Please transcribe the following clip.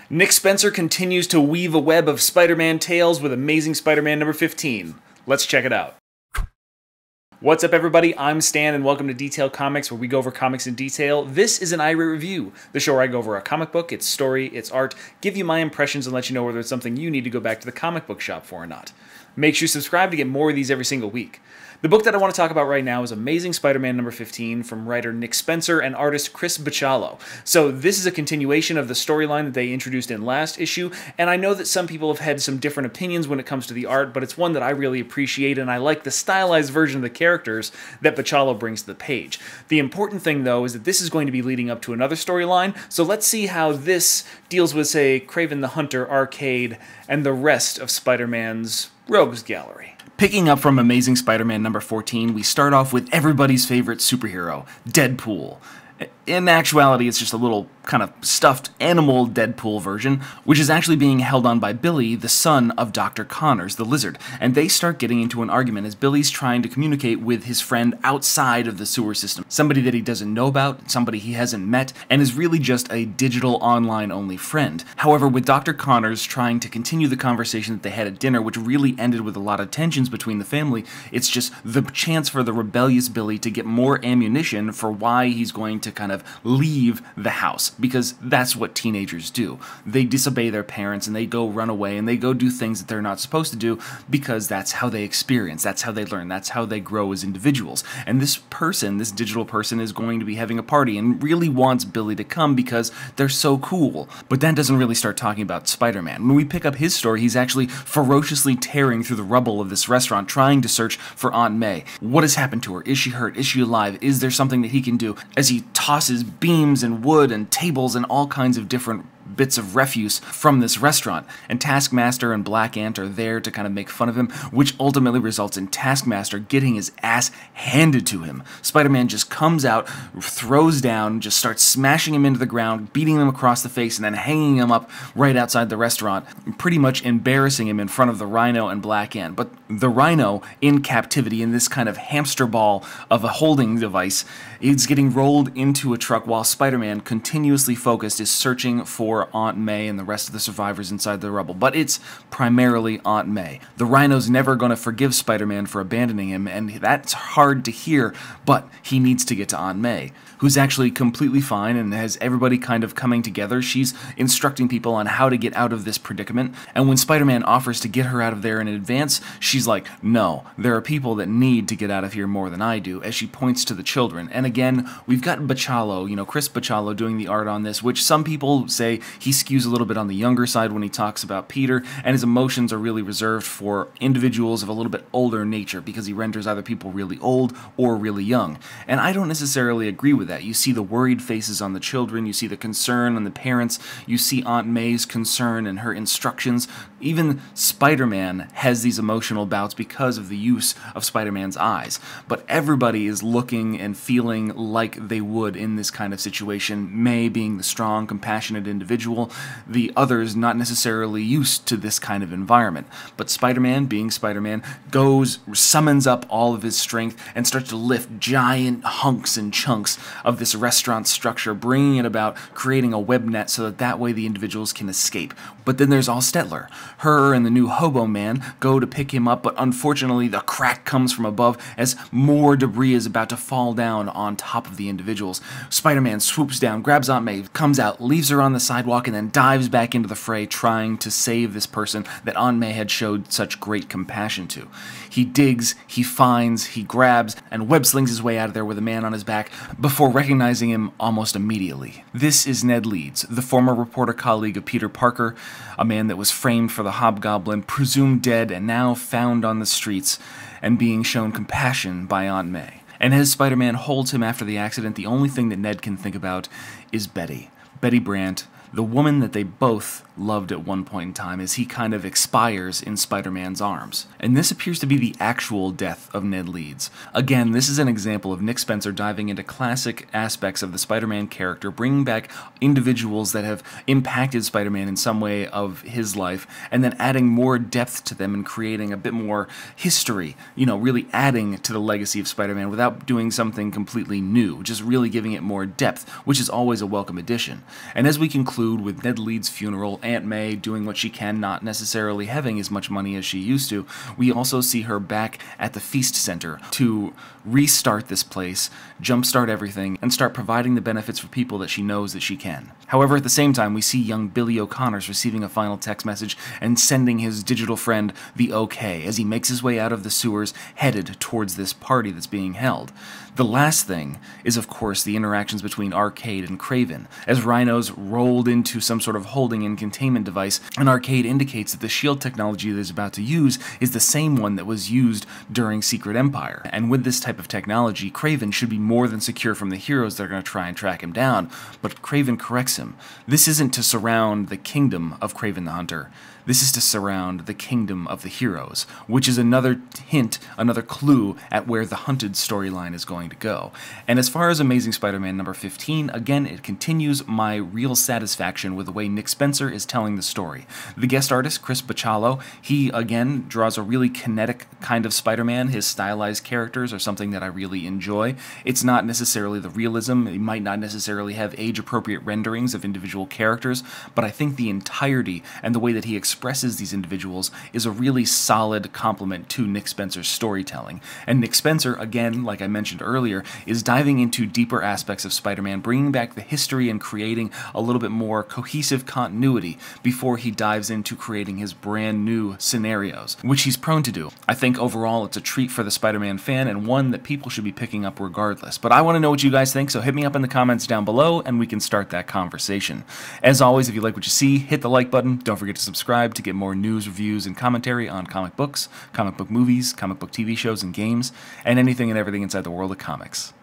Nick Spencer continues to weave a web of Spider-Man tales with Amazing Spider-Man number 15. Let's check it out. What's up, everybody? I'm Stan, and welcome to Detail Comics, where we go over comics in detail. This is an I Rate Review, the show where I go over a comic book, its story, its art, give you my impressions, and let you know whether it's something you need to go back to the comic book shop for or not. Make sure you subscribe to get more of these every single week. The book that I want to talk about right now is Amazing Spider-Man number 15 from writer Nick Spencer and artist Chris Bachalo. So this is a continuation of the storyline that they introduced in last issue, and I know that some people have had some different opinions when it comes to the art, but it's one that I really appreciate, and I like the stylized version of the characters that Bachalo brings to the page. The important thing, though, is that this is going to be leading up to another storyline, so let's see how this deals with, say, Kraven the Hunter, Arcade, and the rest of Spider-Man's Rogues Gallery. Picking up from Amazing Spider-Man number 14, we start off with everybody's favorite superhero, Deadpool. In actuality, it's just a little kind of stuffed animal Deadpool version, which is actually being held on by Billy, the son of Dr. Connors, the lizard, and they start getting into an argument as Billy's trying to communicate with his friend outside of the sewer system, somebody that he doesn't know about, somebody he hasn't met, and is really just a digital online-only friend. However, with Dr. Connors trying to continue the conversation that they had at dinner, which really ended with a lot of tensions between the family, it's just the chance for the rebellious Billy to get more ammunition for why he's going to kind of leave the house, because that's what teenagers do. They disobey their parents and they go run away and they go do things that they're not supposed to do because that's how they experience, that's how they learn, that's how they grow as individuals. And this person, this digital person, is going to be having a party and really wants Billy to come because they're so cool. But that doesn't really start talking about Spider-Man. When we pick up his story, he's actually ferociously tearing through the rubble of this restaurant trying to search for Aunt May. What has happened to her? Is she hurt? Is she alive? Is there something that he can do? As he tosses beams and wood and tables and all kinds of different bits of refuse from this restaurant, and Taskmaster and Black are there to kind of make fun of him, which ultimately results in Taskmaster getting his ass handed to him. Spider-Man just comes out, throws down, just starts smashing him into the ground, beating him across the face, and then hanging him up right outside the restaurant, pretty much embarrassing him in front of the Rhino and Black. But the Rhino, in captivity in this kind of hamster ball of a holding device, is getting rolled into a truck while Spider-Man, continuously focused, is searching for Aunt May and the rest of the survivors inside the rubble. But it's primarily Aunt May. The Rhino's never going to forgive Spider-Man for abandoning him, and that's hard to hear, but he needs to get to Aunt May, who's actually completely fine and has everybody kind of coming together. She's instructing people on how to get out of this predicament, and when Spider-Man offers to get her out of there in advance, she's like, no, there are people that need to get out of here more than I do, as she points to the children. And again, we've got Bachalo, Chris Bachalo doing the art on this, which some people say he skews a little bit on the younger side when he talks about Peter, and his emotions are really reserved for individuals of a little bit older nature, because he renders either people really old or really young. And I don't necessarily agree with that. You see the worried faces on the children, you see the concern on the parents, you see Aunt May's concern and her instructions. Even Spider-Man has these emotional bouts because of the use of Spider-Man's eyes. But everybody is looking and feeling like they would in this kind of situation, May being the strong, compassionate individual, the others not necessarily used to this kind of environment. But Spider-Man, being Spider-Man, summons up all of his strength and starts to lift giant hunks and chunks of this restaurant structure, bringing it about, creating a web net so that way the individuals can escape. But then there's All Stetler. Her and the new Hobo Man go to pick him up, but unfortunately the crack comes from above as more debris is about to fall down on top of the individuals. Spider-Man swoops down, grabs Aunt May, comes out, leaves her on the sidewalk, and then dives back into the fray trying to save this person that Aunt May had showed such great compassion to. He digs, he finds, he grabs, and web slings his way out of there with a man on his back before recognizing him almost immediately. This is Ned Leeds, the former reporter colleague of Peter Parker, a man that was framed for the Hobgoblin, presumed dead and now found on the streets and being shown compassion by Aunt May. And as Spider-Man holds him after the accident, the only thing that Ned can think about is Betty Brant, the woman that they both loved at one point in time, as he kind of expires in Spider-Man's arms. And this appears to be the actual death of Ned Leeds. Again, this is an example of Nick Spencer diving into classic aspects of the Spider-Man character, bringing back individuals that have impacted Spider-Man in some way of his life, and then adding more depth to them and creating a bit more history, really adding to the legacy of Spider-Man without doing something completely new, just really giving it more depth, which is always a welcome addition. And as we conclude include with Ned Leeds' funeral, Aunt May doing what she can, not necessarily having as much money as she used to. We also see her back at the Feast Center to restart this place, jumpstart everything, and start providing the benefits for people that she knows that she can. However, at the same time, we see young Billy O'Connor's receiving a final text message and sending his digital friend the OK as he makes his way out of the sewers, headed towards this party that's being held. The last thing is, of course, the interactions between Arcade and Kraven, as Rhino's rolled into some sort of holding and containment device, and Arcade indicates that the shield technology that he's about to use is the same one that was used during Secret Empire. And with this type of technology, Kraven should be more than secure from the heroes that are going to try and track him down, but Kraven corrects him. This isn't to surround the kingdom of Kraven the Hunter. This is to surround the kingdom of the heroes, which is another hint, another clue at where the Hunted storyline is going to go. And as far as Amazing Spider-Man number 15, again, it continues my real satisfaction with the way Nick Spencer is telling the story. The guest artist, Chris Bachalo, he again draws a really kinetic kind of Spider-Man. His stylized characters are something that I really enjoy. It's not necessarily the realism, he might not necessarily have age-appropriate renderings of individual characters, but I think the entirety and the way that he expresses these individuals is a really solid complement to Nick Spencer's storytelling. And Nick Spencer, again, like I mentioned earlier, is diving into deeper aspects of Spider-Man, bringing back the history and creating a little bit more cohesive continuity before he dives into creating his brand new scenarios, which he's prone to do. I think overall it's a treat for the Spider-Man fan and one that people should be picking up regardless. But I want to know what you guys think, so hit me up in the comments down below and we can start that conversation. As always, if you like what you see, hit the like button. Don't forget to subscribe to get more news, reviews, and commentary on comic books, comic book movies, comic book TV shows and games, and anything and everything inside the world of comics.